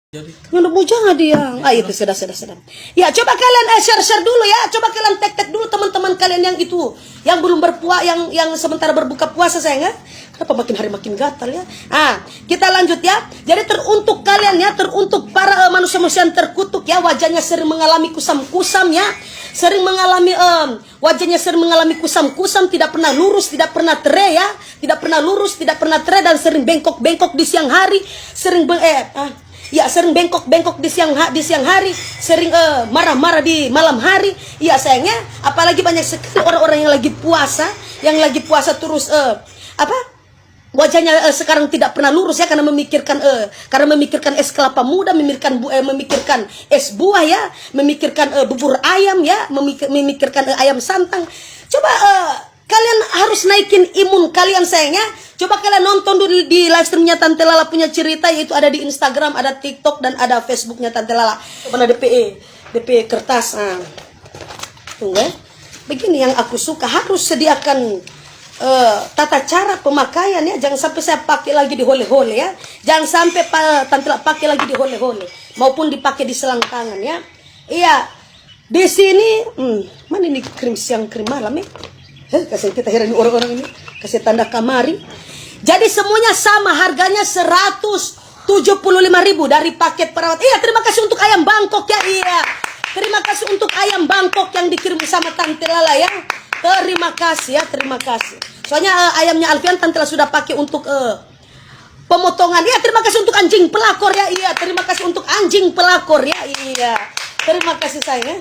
Nggak jangan dia. Itu sudah. Ya, coba kalian share dulu ya. Coba kalian tag dulu teman-teman kalian yang itu, yang belum berpuasa, yang sementara berbuka puasa sayang ya. Kenapa makin hari makin gatal ya? Kita lanjut ya. Jadi teruntuk kalian ya, teruntuk para manusia-manusia yang terkutuk ya, wajahnya sering mengalami kusam-kusam ya. Sering mengalami wajahnya sering mengalami kusam-kusam, tidak pernah lurus, tidak pernah tere ya. Tidak pernah lurus, tidak pernah tere, dan sering bengkok-bengkok di siang hari, sering sering bengkok-bengkok di siang hari, sering marah-marah di malam hari. Ya sayangnya, apalagi banyak sekali orang-orang yang lagi puasa terus wajahnya sekarang tidak pernah lurus ya, karena memikirkan es kelapa muda, memikirkan es buah ya, memikirkan bubur ayam ya, memikirkan ayam santan. Coba kalian harus naikin imun kalian sayangnya. Coba kalian nonton dulu di live streamnya Tante Lala punya cerita, yaitu ada di Instagram, ada TikTok, dan ada Facebooknya Tante Lala. Mana DP kertas. Tunggu ya. Begini yang aku suka, harus sediakan tata cara pemakaian ya. Jangan sampai saya pakai lagi di hole-hole ya. Jangan sampai Tante Lala pakai lagi di hole-hole, maupun dipakai di selangkangan ya. Iya. Di sini mana ini krim siang krim malam ya? Kasih kita heran orang-orang ini, kasih tanda kamari. Jadi semuanya sama, harganya 175.000 dari paket perawat. Iya, terima kasih untuk ayam Bangkok ya. Iya, terima kasih untuk ayam Bangkok yang dikirim sama Tante Lala ya. Terima kasih ya, terima kasih. Soalnya ayamnya Alfian Tante Lala sudah pakai untuk pemotongan. Ya, terima kasih untuk anjing pelakor ya. Iya, terima kasih untuk anjing pelakor ya. Iya, terima kasih sayang ya.